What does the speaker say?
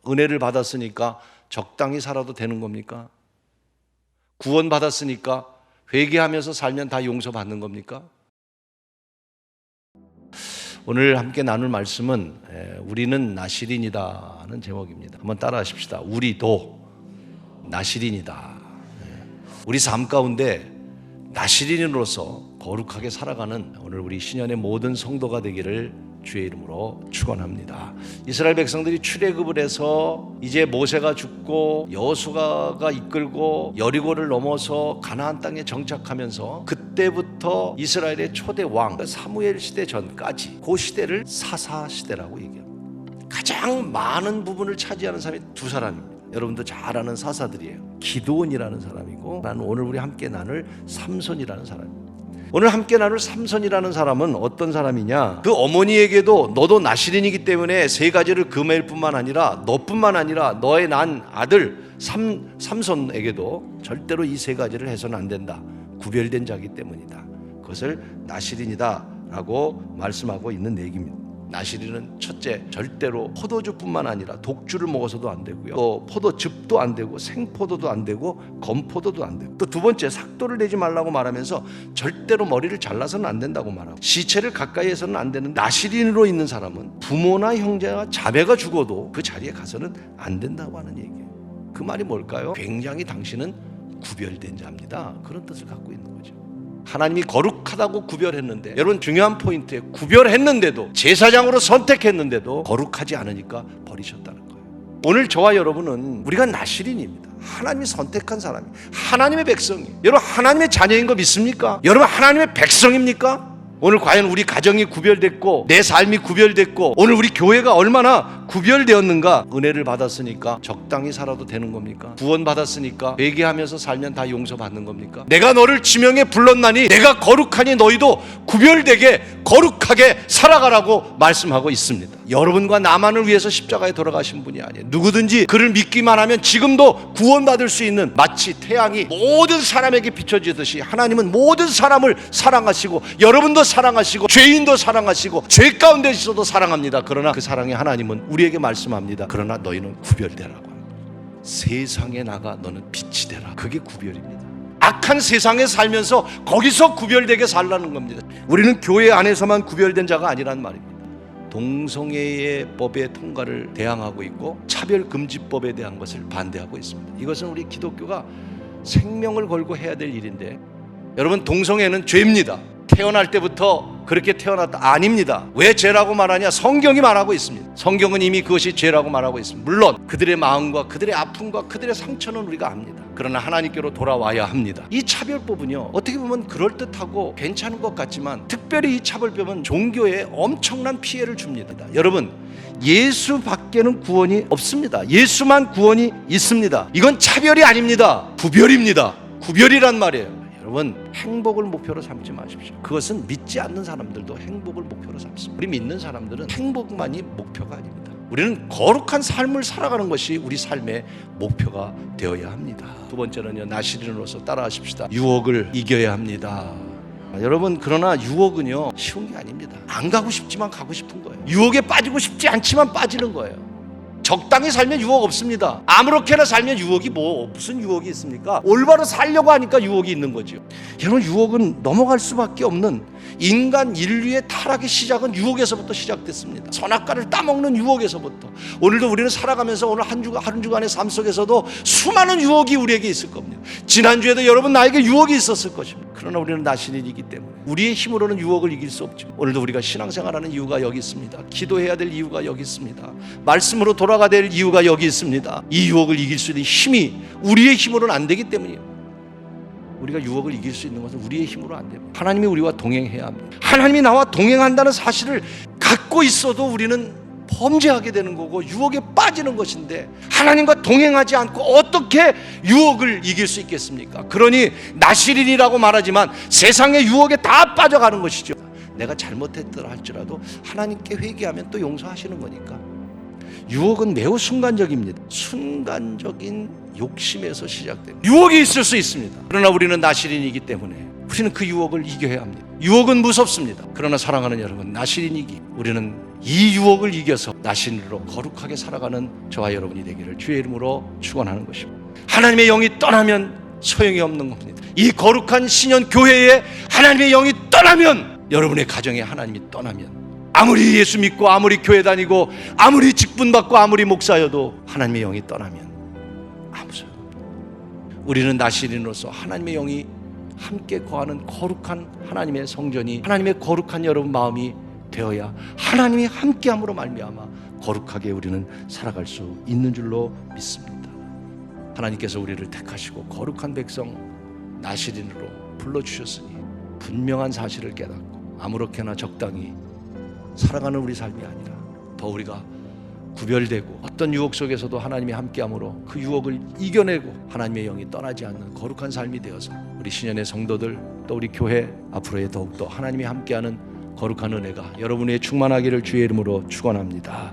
은혜를 받았으니까 적당히 살아도 되는 겁니까? 구원 받았으니까 회개하면서 살면 다 용서받는 겁니까? 오늘 함께 나눌 말씀은 우리는 나실인이다는 제목입니다. 한번 따라 하십시다. 우리도 나실인이다. 우리 삶 가운데 나실인으로서 거룩하게 살아가는 오늘 우리 신년의 모든 성도가 되기를 주의 이름으로 축원합니다. 이스라엘 백성들이 출애굽을 해서 이제 모세가 죽고 여호수아가 이끌고 여리고를 넘어서 가나안 땅에 정착하면서 그때부터 이스라엘의 초대 왕 사무엘 시대 전까지 그 시대를 사사 시대라고 얘기합니다. 가장 많은 부분을 차지하는 사람이 두 사람입니다. 여러분도 잘 아는 사사들이에요. 기드온이라는 사람이고 나는 오늘 우리 함께 나눌 삼손이라는 사람입니다. 오늘 함께 나눌 삼손이라는 사람은 어떤 사람이냐? 그 어머니에게도 너도 나실인이기 때문에 세 가지를 금해일 뿐만 아니라 너뿐만 아니라 너의 난 아들 삼손에게도 절대로 이 세 가지를 해서는 안 된다. 구별된 자이기 때문이다. 그것을 나실인이다 라고 말씀하고 있는 얘기입니다. 나실인은 첫째, 절대로 포도주뿐만 아니라 독주를 먹어서도 안 되고요, 또 포도즙도 안 되고 생포도도 안 되고 건포도도 안 되고, 또 두 번째, 삭도를 내지 말라고 말하면서 절대로 머리를 잘라서는 안 된다고 말하고, 시체를 가까이 해서는 안 되는 나실인으로 있는 사람은 부모나 형제나 자매가 죽어도 그 자리에 가서는 안 된다고 하는 얘기예요. 그 말이 뭘까요? 굉장히 당신은 구별된 자입니다. 그런 뜻을 갖고 있는 거죠. 하나님이 거룩하다고 구별했는데, 여러분 중요한 포인트에 구별했는데도, 제사장으로 선택했는데도 거룩하지 않으니까 버리셨다는 거예요. 오늘 저와 여러분은 우리가 나실인입니다. 하나님이 선택한 사람이, 하나님의 백성이. 여러분 하나님의 자녀인 거 믿습니까? 여러분 하나님의 백성입니까? 오늘 과연 우리 가정이 구별됐고 내 삶이 구별됐고 오늘 우리 교회가 얼마나 구별되었는가? 은혜를 받았으니까 적당히 살아도 되는 겁니까? 구원 받았으니까 회개하면서 살면 다 용서받는 겁니까? 내가 너를 지명에 불렀나니 내가 거룩하니 너희도 구별되게 거룩하게 살아가라고 말씀하고 있습니다. 여러분과 나만을 위해서 십자가에 돌아가신 분이 아니에요. 누구든지 그를 믿기만 하면 지금도 구원받을 수 있는, 마치 태양이 모든 사람에게 비춰지듯이 하나님은 모든 사람을 사랑하시고 여러분도 사랑하시고 죄인도 사랑하시고 죄 가운데 있어도 사랑합니다. 그러나 그 사랑의 하나님은 우리에게 말씀합니다. 그러나 너희는 구별되라고 합니다. 세상에 나가 너는 빛이 되라. 그게 구별입니다. 악한 세상에 살면서 거기서 구별되게 살라는 겁니다. 우리는 교회 안에서만 구별된 자가 아니란 말입니다. 동성애의 법의 통과를 대항하고 있고 차별금지법에 대한 것을 반대하고 있습니다. 이것은 우리 기독교가 생명을 걸고 해야 될 일인데, 여러분 동성애는 죄입니다. 태어날 때부터 그렇게 태어났다. 아닙니다. 왜 죄라고 말하냐? 성경이 말하고 있습니다. 성경은 이미 그것이 죄라고 말하고 있습니다. 물론 그들의 마음과 그들의 아픔과 그들의 상처는 우리가 압니다. 그러나 하나님께로 돌아와야 합니다. 이 차별법은요, 어떻게 보면 그럴듯하고 괜찮은 것 같지만 특별히 이 차별법은 종교에 엄청난 피해를 줍니다. 여러분, 예수 밖에는 구원이 없습니다. 예수만 구원이 있습니다. 이건 차별이 아닙니다. 구별입니다. 구별이란 말이에요. 여러분, 행복을 목표로 삼지 마십시오. 그것은 믿지 않는 사람들도 행복을 목표로 삼습니다. 우리 믿는 사람들은 행복만이 목표가 아닙니다. 우리는 거룩한 삶을 살아가는 것이 우리 삶의 목표가 되어야 합니다. 두 번째는요, 나실인으로서 따라하십시다. 유혹을 이겨야 합니다. 여러분, 그러나 유혹은요 쉬운 게 아닙니다. 안 가고 싶지만 가고 싶은 거예요. 유혹에 빠지고 싶지 않지만 빠지는 거예요. 적당히 살면 유혹 없습니다. 아무렇게나 살면 유혹이 무슨 유혹이 있습니까? 올바로 살려고 하니까 유혹이 있는 거죠. 여러분, 유혹은 넘어갈 수밖에 없는, 인간 인류의 타락의 시작은 유혹에서부터 시작됐습니다. 선악과를 따먹는 유혹에서부터. 오늘도 우리는 살아가면서 오늘 한 주간의 삶 속에서도 수많은 유혹이 우리에게 있을 겁니다. 지난주에도 여러분 나에게 유혹이 있었을 것입니다. 그러나 우리는 나실인이기 때문에 우리의 힘으로는 유혹을 이길 수 없죠. 오늘도 우리가 신앙생활하는 이유가 여기 있습니다. 기도해야 될 이유가 여기 있습니다. 말씀으로 돌아가야 될 이유가 여기 있습니다. 이 유혹을 이길 수 있는 힘이 우리의 힘으로는 안 되기 때문이에요. 우리가 유혹을 이길 수 있는 것은 우리의 힘으로 안 됩니다. 하나님이 우리와 동행해야 합니다. 하나님이 나와 동행한다는 사실을 갖고 있어도 우리는 범죄하게 되는 거고 유혹에 빠지는 것인데, 하나님과 동행하지 않고 어떻게 유혹을 이길 수 있겠습니까? 그러니 나실인이라고 말하지만 세상의 유혹에 다 빠져가는 것이죠. 내가 잘못했더라 할지라도 하나님께 회개하면 또 용서하시는 거니까. 유혹은 매우 순간적입니다. 순간적인 욕심에서 시작됩니다. 유혹이 있을 수 있습니다. 그러나 우리는 나실인이기 때문에 우리는 그 유혹을 이겨야 합니다. 유혹은 무섭습니다. 그러나 사랑하는 여러분, 나실인이기 우리는 이 유혹을 이겨서 나실인으로 거룩하게 살아가는 저와 여러분이 되기를 주의 이름으로 축원하는 것입니다. 하나님의 영이 떠나면 소용이 없는 겁니다. 이 거룩한 신년 교회에 하나님의 영이 떠나면, 여러분의 가정에 하나님이 떠나면, 아무리 예수 믿고 아무리 교회 다니고 아무리 직분받고 아무리 목사여도 하나님의 영이 떠나면 아무 소용없습니다. 우리는 나실인으로서 하나님의 영이 함께 거하는 거룩한 하나님의 성전이, 하나님의 거룩한 여러분 마음이 되어야 하나님이 함께함으로 말미암아 거룩하게 우리는 살아갈 수 있는 줄로 믿습니다. 하나님께서 우리를 택하시고 거룩한 백성 나실인으로 불러주셨으니 분명한 사실을 깨닫고 아무렇게나 적당히 살아가는 우리 삶이 아니라 더 우리가 구별되고 어떤 유혹 속에서도 하나님이 함께함으로 그 유혹을 이겨내고 하나님의 영이 떠나지 않는 거룩한 삶이 되어서 우리 신년의 성도들, 또 우리 교회 앞으로의 더욱더 하나님이 함께하는 거룩한 은혜가 여러분의 충만하기를 주의 이름으로 축원합니다.